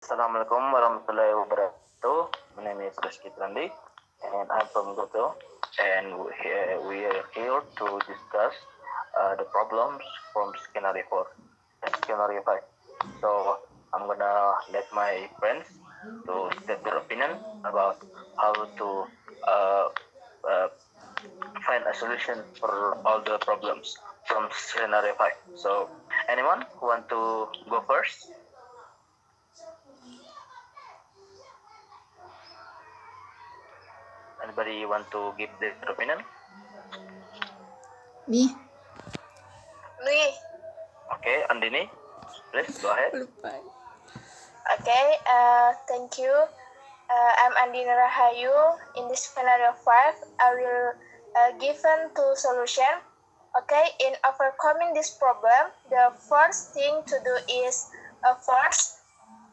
Assalamualaikum warahmatullahi wabarakatuh. My name is Rezky Triandi, and I'm from Goto. And we are here to discuss the problems from scenario 4, scenario 5. So I'm gonna let my friends to state their opinion about how to uh, uh, find a solution for all the problems from scenario 5. So anyone who want to go first? Anybody want to give their opinion? Me. Okay, Andini, please go ahead. Okay, thank you. I'm Andini Rahayu. In this scenario 5, I will given two solution. Okay, in overcoming this problem, the first thing to do is first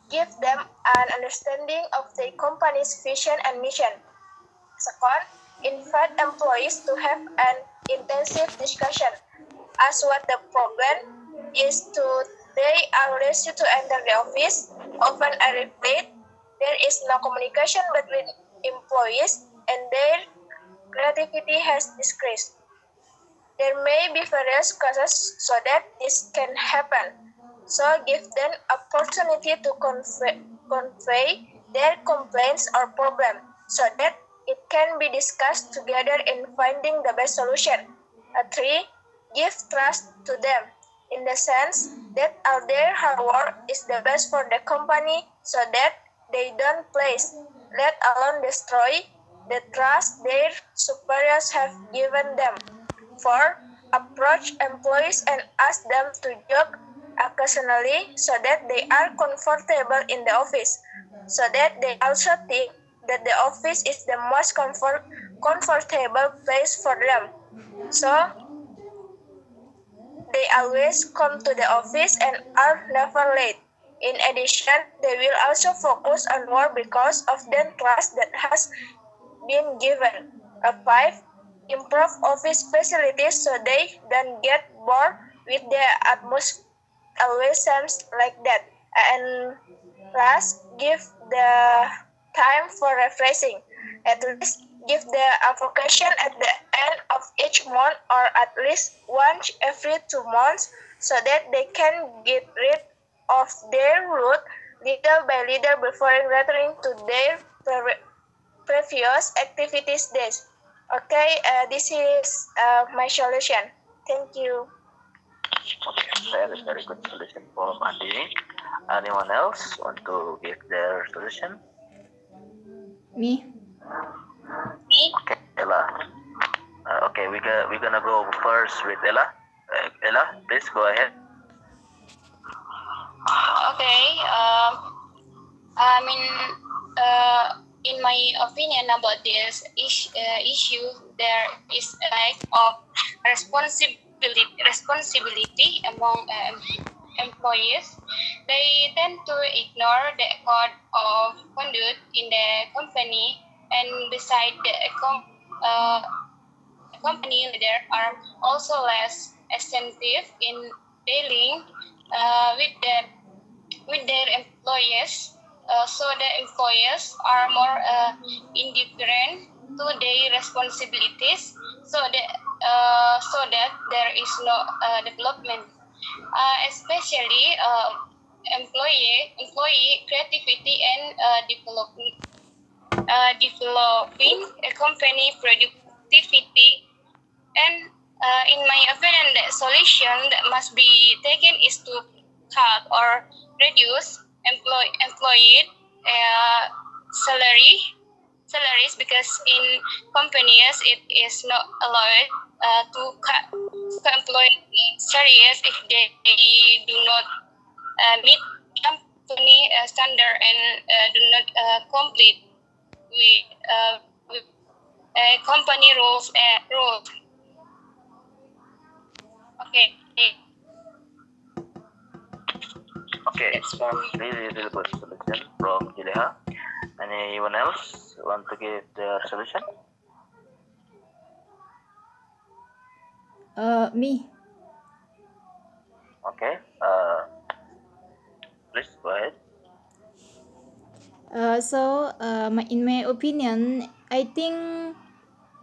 give them an understanding of the company's vision and mission. Second, invite employees to have an intensive discussion as what the problem is to they are lazy to enter the office, often arrive late, there is no communication between employees, and their creativity has decreased. There may be various causes so that this can happen. So give them opportunity to convey their complaints or problem so that it can be discussed together in finding the best solution. 3. Give trust to them in the sense that their hard work is the best for the company so that they don't place, let alone destroy, the trust their superiors have given them. 4. Approach employees and ask them to joke occasionally so that they are comfortable in the office, so that they also think that the office is the most comfortable place for them. So they always come to the office and are never late. In addition, they will also focus on work because of the trust that has been given. 5. Improve office facilities so they don't get bored with the atmosphere always seems like that. And last, give the time for refreshing. At least give the avocation at the end of each month or at least once every 2 months so that they can get rid of their route little by little before returning to their previous activities days. Okay, this is my solution. Thank you. Okay, very good solution from Andini. Anyone else want to give their solution? Me. Okay, Ella. Okay, we're gonna go first with Ella. Ella, please go ahead. Okay. In my opinion about this issue, there is a lack of responsibility among employees. They tend to ignore the code of conduct in the company, and beside the company leader are also less attentive in dealing with their employees. So the employees are more indifferent to their responsibilities, so that there is no development, especially employee creativity and developing a company productivity. And in my opinion, the solution that must be taken is to cut or reduce employee salaries, because in companies it is not allowed to cut employee salaries if they do not meet company standard and do not complete with company rules. Okay. Okay, really good solution from Juleha. Anyone else want to give their solution? Me. Okay, please go ahead. In my opinion, I think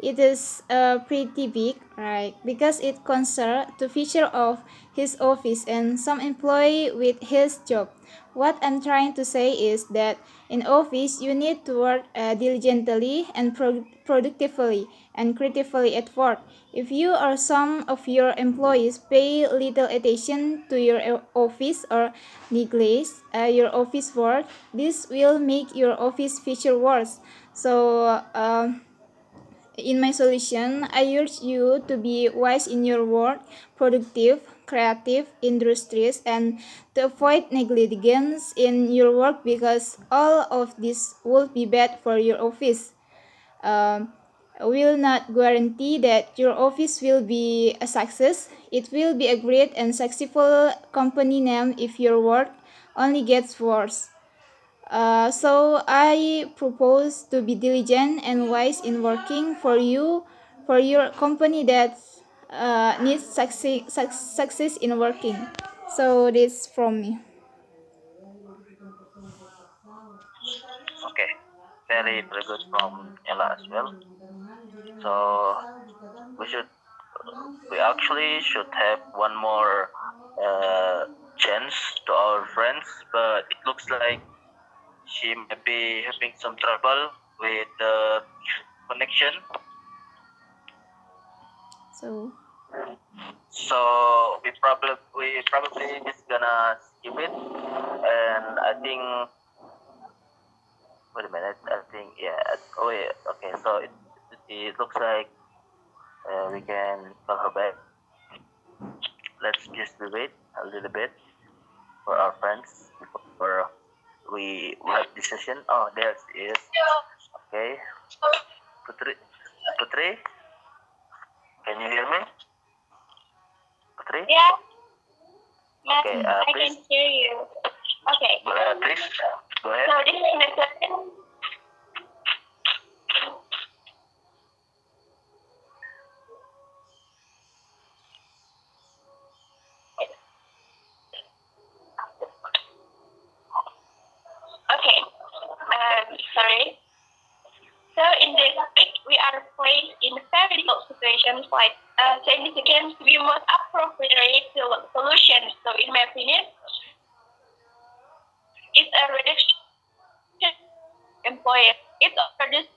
it is pretty big, right? Because it concerns the future of his office and some employee with his job. What I'm trying to say is that in office you need to work diligently and productively and creatively at work. If you or some of your employees pay little attention to your office or neglect your office work, this will make your office future worse. In my solution, I urge you to be wise in your work, productive, creative, industrious, and to avoid negligence in your work because all of this will be bad for your office. Will not guarantee that your office will be a success. It will be a great and successful company name if your work only gets worse. So I propose to be diligent and wise in working for you, for your company that needs success in working. So this from me. Okay, very good from Ella as well. So we should we actually should have one more chance to our friends, but it looks like she might be having some trouble with the connection. So So we probably just gonna skip it, and I think wait a minute. I think yeah. Oh yeah. Okay. So it looks like we can call her back. Let's just wait a little bit for our friends before we wrap this session. Oh, there she is. Okay, Putri, Putri, can you hear me? Putri? Yeah, Okay, I please, can hear you. Okay. please go ahead. So this is my question. Okay. Sorry. So in this topic, we are placed in very difficult situations like significant, we must appropriate solutions. So in my opinion, it's a reduction employer. It's a reduced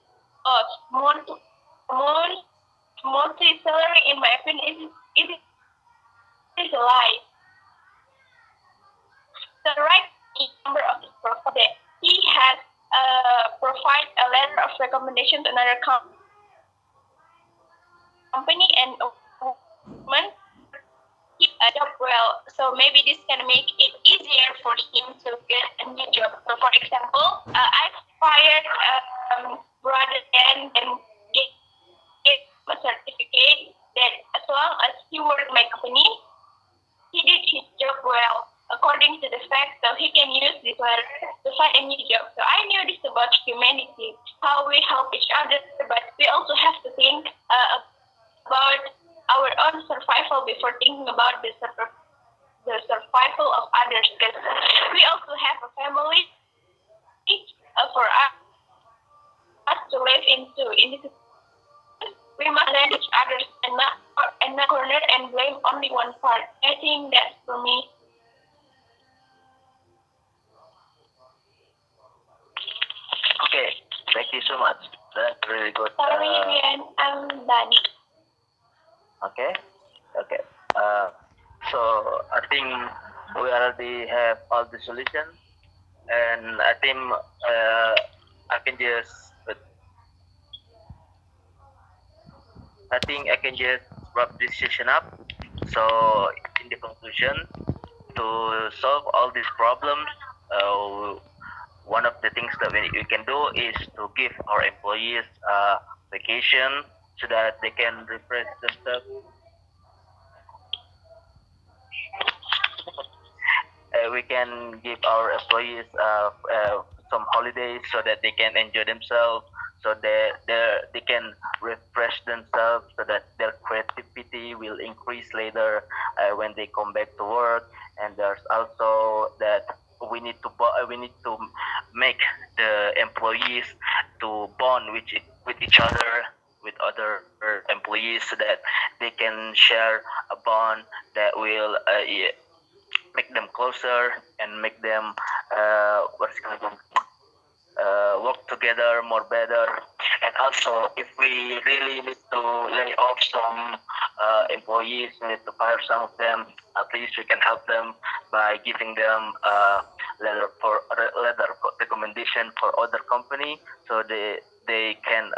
monthly salary. In my opinion, is a lie. The right number of the profile. He has provided a letter of recommendation to another company and woman keep a job well. So maybe this can make it easier for him to get a new job. So for example, I fired rather than get a certificate that as long as he worked my company, he did his job well according to the fact, so he can use this letter to find a new job. So I knew this about humanity, how we help each other, but we also have to think about our own survival before thinking about the survival of others. Because we also have a family for us to live into. In this, we must learn each other and not corner and blame only one part. I think that's for me. Okay, thank you so much. That's really good. Sorry, Rian, I'm done. Okay, okay. So I think we already have all the solutions, and I think I can just wrap this session up. So in the conclusion, to solve all these problems, one of the things that we can do is to give our employees vacation so that they can refresh themselves. We can give our employees some holidays so that they can enjoy themselves, so that they can refresh themselves, so that their creativity will increase later when they come back to work. And there's also that we need to make the employees to bond with each other, with other employees, so that they can share a bond that will make them closer and make them work together more better. And also, if we really need to lay off some employees, we need to fire some of them, at least we can help them by giving them letter recommendation for other company, so they can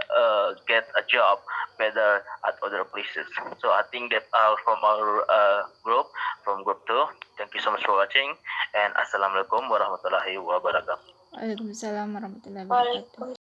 get a job better at other places. So I think that's all from our group, from group 2. Thank you so much for watching, and assalamualaikum warahmatullahi wabarakatuh. Waalaikumsalam warahmatullahi wabarakatuh.